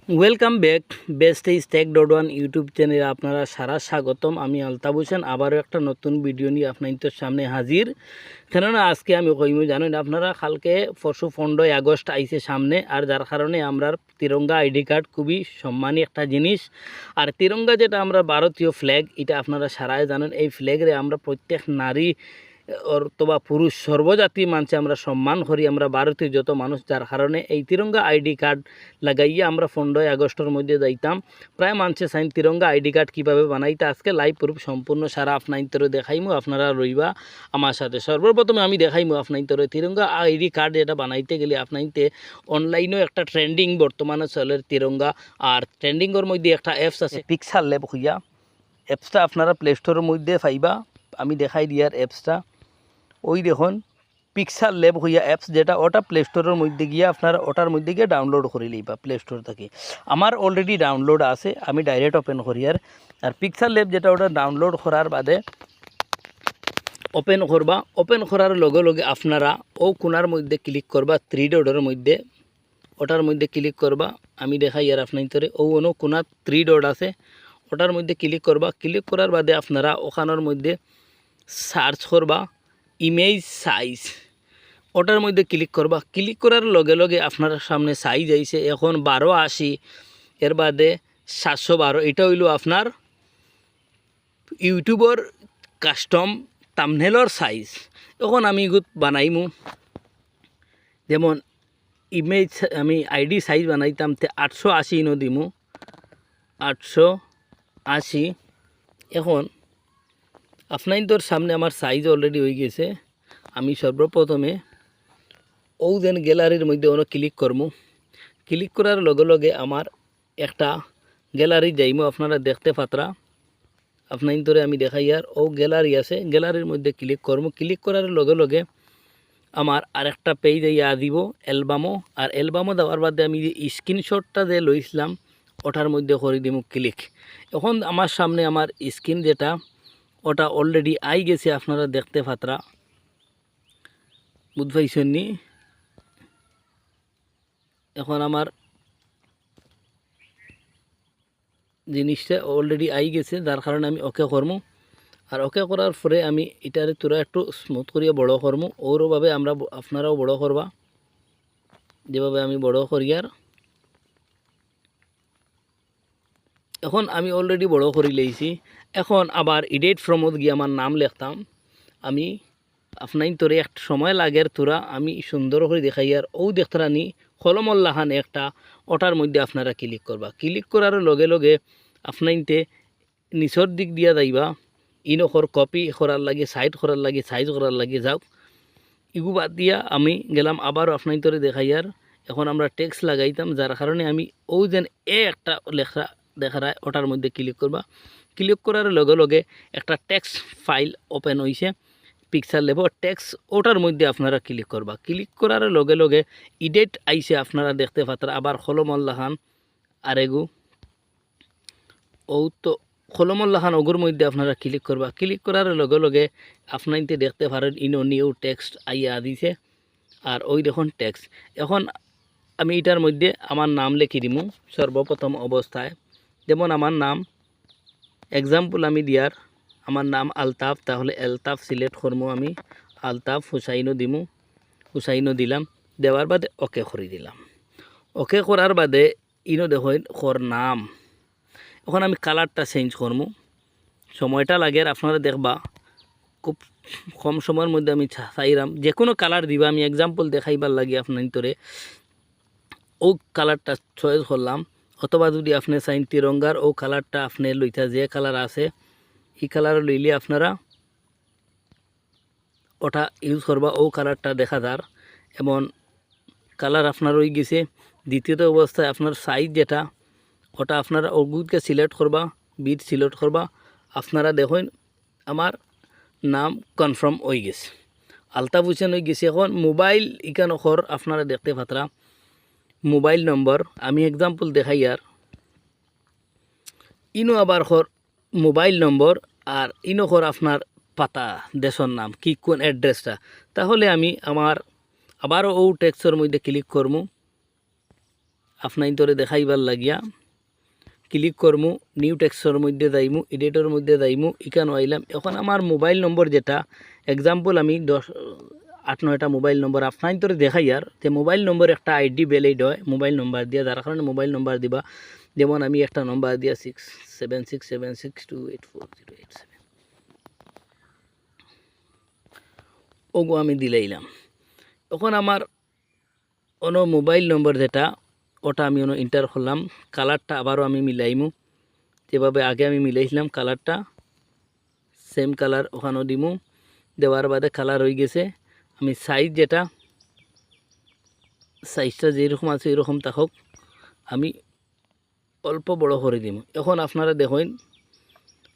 Welcome back best is tech dot one YouTube চ্যানেলে আপনারা সারা স্বাগতম। আমি আলতাফ হোসেন আবারও একটা নতুন ভিডিও নিয়ে আপনাদের সামনে হাজির। কেননা আজকে আমি কইমু জানেন আপনারা কালকে 15 আগস্ট আইছে সামনে, আর যার কারণে আমরা তিরঙ্গা আইডি কার্ড খুবই সম্মানী একটা জিনিস। আর তিরঙ্গা যেটা আমরা ভারতীয় ফ্ল্যাগ, এটা আপনারা সারাই জানেন। এই ফ্ল্যাগরে আমরা প্রত্যেক নারী অথবা পুরুষ সর্বজাতি মানুষে আমরা সম্মান করি, আমরা ভারতীয় যত মানুষ, যার কারণে এই তিরঙ্গা আইডি কার্ড লাগাইয়া আমরা 15 আগস্টের মধ্যে যাইতাম। প্রায় মানুষে চাইন তিরঙ্গা আইডি কার্ড কীভাবে বানাইতে, আজকে লাইভ প্রুফ সম্পূর্ণ সারা আপনাইতরে দেখাইমু, আপনারা রইবা আমার সাথে। সর্বপ্রথমে আমি দেখাইমু আপনাইতরে তিরঙ্গা আইডি কার্ড যেটা বানাইতে গেলে আপনাইতে অনলাইনেও একটা ট্রেন্ডিং বর্তমানে চলে তিরঙ্গা, আর ট্রেন্ডিংয়ের মধ্যে একটা অ্যাপস আছে পিক্সার ল্যাব হইয়া। অ্যাপসটা আপনারা প্লে স্টোরের মধ্যে পাইবা, আমি দেখাই দিয়ার অ্যাপসটা ওই দেখুন পিক্সার ল্যাব হইয়া অ্যাপস, যেটা ওটা প্লে স্টোরের মধ্যে গিয়ে আপনারা ওটার মধ্যে গিয়ে ডাউনলোড করে লইবা প্লে স্টোর থেকে। আমার অলরেডি ডাউনলোড আছে, আমি ডাইরেক্ট ওপেন করি। আর পিক্সার ল্যাব যেটা ওটা ডাউনলোড করার বাদে ওপেন করবা। ওপেন করার লগে লগে আপনারা ও কোনার মধ্যে ক্লিক করবা, 3 ডটের মধ্যে, ওটার মধ্যে ক্লিক করবা। আমি দেখাই আর আপনার ভিতরে ও অন্য কোনার 3 ডট আছে, ওটার মধ্যে ক্লিক করবা। ক্লিক করার বাদে আপনারা ওখানের মধ্যে সার্চ করবা ইমেজ সাইজ, ওটার মধ্যে ক্লিক করবা। ক্লিক করার লগে লগে আপনার সামনে সাইজ আইছে এখন 1280, এর বাদে 712। এটা হইল আপনার ইউটিউবর কাস্টম থাম্বনেইলের সাইজ। এখন আমি বানাইমু, যেমন ইমেজ আমি আইডি সাইজ বানাইতাম 880 ইনো দিমু, 880। এখন আপনাদের সামনে আমার সাইজ অলরেডি হয়ে গেছে। আমি সর্বপ্রথমে ও যেন গ্যালারির মধ্যে অনেক ক্লিক করমু। ক্লিক করার লগে লগে আমার একটা গ্যালারি যাইমু, আপনারা দেখতে পাতরা আপনাদের আমি দেখাই। আর ও গ্যালারি আছে, গ্যালারির মধ্যে ক্লিক করমু। ক্লিক করার লগে লগে আমার আরেকটা পেজ ইয়া দিব অ্যালবামও, আর অ্যালবামও দেওয়ার বাদে আমি যে স্ক্রিনশটটা যে লইছিলাম ওটার মধ্যে করে দিব ক্লিক। এখন আমার সামনে আমার স্ক্রিন যেটা ওটা অলরেডি আই গেছে, আপনারা দেখতে পাতরা বুঝ পাইছেন নি। এখন আমার জিনিসটা অলরেডি আই গেছে, যার কারণে আমি ওকে করমু। আর ওকে করার পরে আমি এটারে তোরা একটু স্মুথ করিয়া বড় করমু। ওরভাবে আমরা আপনারাও বড় করবা, যেভাবে আমি বড় করি। আর এখন আমি অলরেডি বড় করে লইছি। এখন আবার এডিট ফ্রমত গিয়ে আমার নাম লিখতাম আমি। আপনার তোরে একটা সময় লাগের তোরা আমি সুন্দর করে দেখাই। আর ও দেখতারা নি কলমল্লাহান একটা, ওটার মধ্যে আপনারা ক্লিক করবা। ক্লিক করার লগে লগে আপনাইতে নিচর দিক দিয়া যাইবা, ইনখর কপি করার লাগে, সাইড করার লাগে, সাইজ করার লাগে যাও। ইগু বাদ দিয়া আমি গেলাম আবারও আপনার তোরে দেখাই। আর এখন আমরা টেক্সট লাগাইতাম, যার কারণে আমি ও যেন একটা লেখা দেখায় ওটার মধ্যে ক্লিক করবা। ক্লিক করার লগে লগে একটা টেক্সট ফাইল ওপেন হয়েছে পিক্সার ল্যাব টেক্সট, ওটার মধ্যে আপনারা ক্লিক করবা। ক্লিক করার লগে লগে ইডিট আইছে, আপনারা দেখতে পাতারা আবার খলমল্লাহান আরেগু ও তো খলমল্লাহান ওগুর মধ্যে আপনারা ক্লিক করবা। ক্লিক করার লগে লগে আপনাইতে দেখতে পারেন ইনো নিউ টেক্সট আইয়া দিছে। আর ওই দেখুন টেক্সট। এখন আমি এটার মধ্যে আমার নাম লিখি দিমু সর্বপ্রথম অবস্থায়। যেমন আমার নাম এক্সাম্পল আমি দিয়ার, আমার নাম আলতাফ, তাহলে আলতাফ সিলেক্ট করবো আমি, আলতাফ হুসাইনও দিমু, হুসাইনও দিলাম। দেওয়ার বাদে ওকে করে দিলাম। ওকে করার বাদে ইনো দেখুন ওর নাম। এখন আমি কালারটা চেঞ্জ করবো, সময়টা লাগে আর আপনারা দেখবা খুব কম সময়ের মধ্যে আমি চাইলাম যে কোনো কালার দিবা। আমি এক্সাম্পল দেখাইবার লাগে আপনার ভিতরে ও কালারটা চয়েস করলাম। অথবা যদি আপনি চাইন তিরঙ্গার ও কালারটা আপনি লইতা যে কালার আছে এই কালার লইলে আপনারা ওটা ইউজ করবা, ও কালারটা দেখা যার। এমন কালার আপনার হয়ে গেছে। দ্বিতীয়ত অবস্থায় আপনার সাইজ যেটা ওটা আপনারা ওগুলোকে সিলেক্ট করবা, বিট সিলেক্ট করবা। আপনারা দেখুন আমার নাম কনফার্ম হয়ে গেছে, আলতাফ হোসেন হয়ে গেছে। এখন মোবাইল ইকান অখর আপনারা দেখতে পাতরা মোবাইল নম্বর আমি এক্সাম্পল দেখাই। আর ইনো আবার খর মোবাইল নম্বর, আর ইনো খর আপনার পাতা দেশের নাম কি কোন অ্যাড্রেসটা। তাহলে আমি আমার আবারও ও টেক্সটের মধ্যে ক্লিক করবো। আপনার তোরে দেখাইবার লাগিয়া ক্লিক করমু, নিউ টেক্সটের মধ্যে যাইমু, এডিটর মধ্যে যাইমু, এখানে আইলাম। এখন আমার মোবাইল নম্বর যেটা এক্সাম্পল আমি 8-9টা মোবাইল নম্বর আপনার তোরে দেখাই আর যে মোবাইল নম্বর একটা আইডি ভ্যালিড হয় মোবাইল নম্বর দিয়া, যার কারণে মোবাইল নম্বর দিবা। যেমন আমি একটা নম্বর দিয়া 6767628408 ওগো আমি দিলাইলাম। এখন আমার অন্য মোবাইল নম্বর যেটা ওটা আমি অন্য এন্টার করলাম। কালারটা আবারও আমি মিলাইমু, যেভাবে আগে আমি মিলাইছিলাম কালারটা সেম কালার ওখানেও দিমু। দেওয়ার বাদে কালার হয়ে গেছে। আমি সাইজ যেটা সাইজটা যেরকম আছে এরকম থাকুক, আমি অল্প বড় করে দিব। এখন আপনারা দেখুন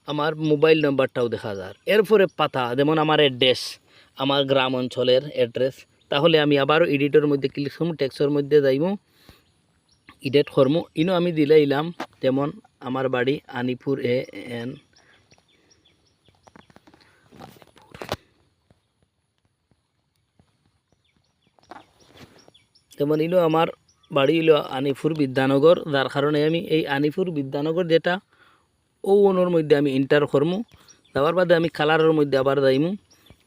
আমার মোবাইল নাম্বারটাও দেখা যায়। এরপরে পাতা যেমন আমার অ্যাড্রেস, আমার গ্রাম অঞ্চলের অ্যাড্রেস, তাহলে আমি আবারও এডিটর মধ্যে ক্লিক করবো, টেক্সটের মধ্যে যাইমু, এডিট করবো। ইনো আমি দিলাইলাম যেমন আমার বাড়ি আনিপুর এন, যেমন ইনো আমার বাড়ি হলো আনিপুর বিদ্যানগর, যার কারণে আমি এই আনিপুর বিদ্যানগর যেটা ও ওনোর মধ্যে আমি এন্টার করমু। যাওয়ার বাদে আমি কালারের মধ্যে আবার যাইমু।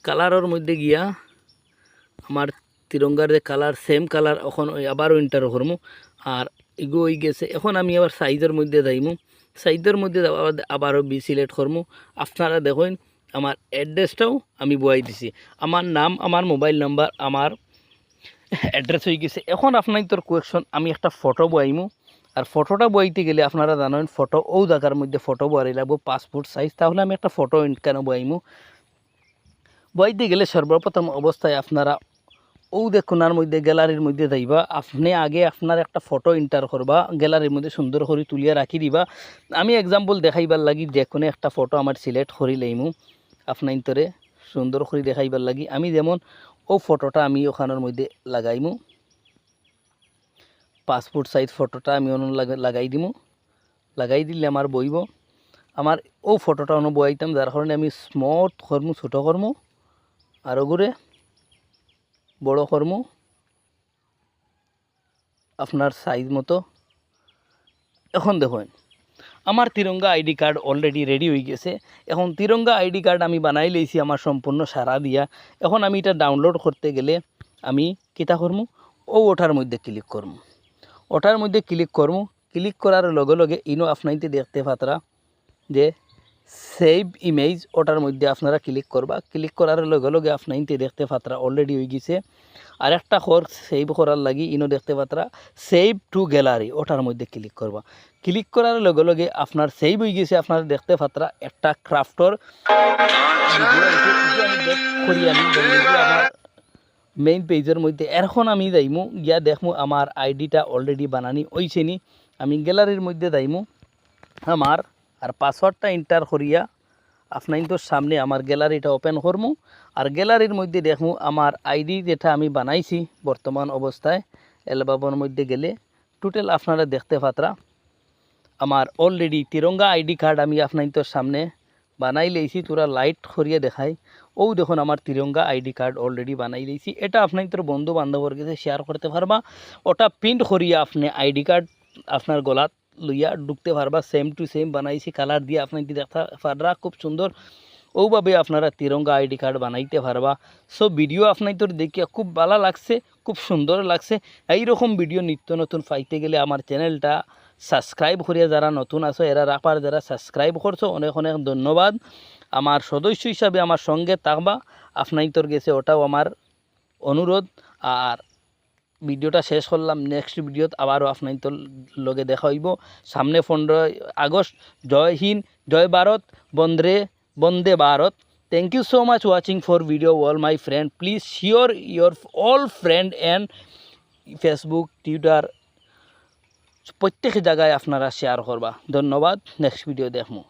কালারের মধ্যে গিয়া আমার তিরঙ্গার যে কালার সেম কালার এখন আবারও এন্টার করমু। আর এগো হয়ে গেছে। এখন আমি আবার সাইজের মধ্যে যাইমু। সাইজের মধ্যে আবারও বি সিলেক্ট করমু। আপনারা দেখুন আমার অ্যাড্রেসটাও আমি বয়াই দিছি, আমার নাম, আমার মোবাইল নাম্বার, আমার অ্যাড্রেস হয়ে গেছে। এখন আপনার তোর কোয়েকশন আমি একটা ফটো বয়াইমু। আর ফটোটা বইতে গেলে আপনারা জানেন ফটো ও জায়গার মধ্যে ফটো বয়াই লাগবো পাসপোর্ট সাইজ। তাহলে আমি একটা ফটো কেন বয়াইমু, বইতে গেলে সর্বপ্রথম অবস্থায় আপনারা ও দেখুনার মধ্যে গ্যালারির মধ্যে যাইবা। আপনি আগে আপনার একটা ফটো এন্টার করবা, গ্যালারির মধ্যে সুন্দর করে তুলিয়া রাখি দিবা। আমি এক্সাম্পল দেখাইবার লাগি যে কোনো একটা ফটো আমার সিলেক্ট করি লইমু। আপনার তোরে সুন্দর করে দেখাইবার লাগি আমি যেমন ও ফটোটা আমি ওখানের মধ্যে লাগাইমু। পাসপোর্ট সাইজ ফটোটা আমি অন্য লাগাই দিমু। লাগাই দিলে আমার বইব। আমার ও ফটোটা অন্য বইতাম, যার কারণে আমি স্মথ করমু, ছোটো করমু, আর ওগুরে বড় করমু আপনার সাইজ মতো। এখন দেখুন আমার Tiranga ID card already ready হয়ে গেছে। এখন তিরঙ্গা আইডি কার্ড আমি বানাই লইছি আমার সম্পূর্ণ সারা দিয়া। এখন আমি এটা ডাউনলোড করতে গেলে আমি কিতা করমু, ওটার মধ্যে ক্লিক করমু। ওটার মধ্যে ক্লিক করমু। ক্লিক করার লগে লগে ইনো আপনাইতে দেখতে পাতরা যে সেভ ইমেজ, ওটার মধ্যে আপনারা ক্লিক করবা। ক্লিক করার লগে লগে আপনাইতে দেখতে পাতরা অলরেডি হয়ে গেছে। আর একটা সেভ করার লাগি ইনো দেখতে পাতরা সেভ টু গ্যালারি, ওটার মধ্যে ক্লিক করবা। ক্লিক করার লগে লগে আপনার সেভ হয়ে গেছে। আপনারা দেখতে পাতরা একটা ক্রাফটর আমার মেইন পেজের মধ্যে। এখন আমি যাইমু গিয়া দেখমু আমার আইডিটা অলরেডি বানানি হইছে নি। আমি গ্যালারির মধ্যে যাইমু আমার, আর পাসওয়ার্ডটা এন্টার করিয়া আপনার তো সামনে আমার গ্যালারিটা ওপেন করমু। আর গ্যালারির মধ্যে দেখমু আমার আইডি যেটা আমি বানাইছি বর্তমান অবস্থায় অ্যালবামের মধ্যে গেলে টোটাল আপনারা দেখতে পাতরা আমার অলরেডি তিরঙ্গা আইডি কার্ড আমি আপনার তো সামনে বানাই লইছি। তোরা লাইট করিয়ে দেখাই, ও দেখুন আমার তিরঙ্গা আইডি কার্ড অলরেডি বানাই লইছি। এটা আপনার তোর বন্ধু বান্ধবের কাছে শেয়ার করতে পারবা। ওটা প্রিন্ট করিয়া আপনি আইডি কার্ড আপনার গলাত লইয়া ঢুকতে পারবা। সেম টু সেম বানাইছি, কালার দিয়ে আপনার দেখতে পারবা খুব সুন্দর। ওভাবে আপনারা তিরঙ্গা আইডি কার্ড বানাইতে পারবা। সো ভিডিও আপনার তোর দেখিয়া খুব ভালো লাগছে, খুব সুন্দর লাগছে। এইরকম ভিডিও নিত্য নতুন পাইতে গেলে আমার চ্যানেলটা সাবস্ক্রাইব করিয়া যারা নতুন আছো এরা রাখার, যারা সাবস্ক্রাইব করছো অনেক অনেক ধন্যবাদ। আমার সদস্য হিসাবে আমার সঙ্গে থাকবা আপনার তোর গেছে, ওটাও আমার অনুরোধ। আর ভিডিওটা শেষ করলাম, নেক্সট ভিডিওত আবারও আপনার তোর লগে দেখা হইব সামনে 15 আগস্ট। জয় হিন্দ, জয় ভারত, বন্দে Bharat. Thank you so much watching for video all my friend. Please share your all friend and Facebook, Twitter প্রত্যেক জায়গায় আপনারা শেয়ার করবা। ধন্যবাদ। Next video দেখমু।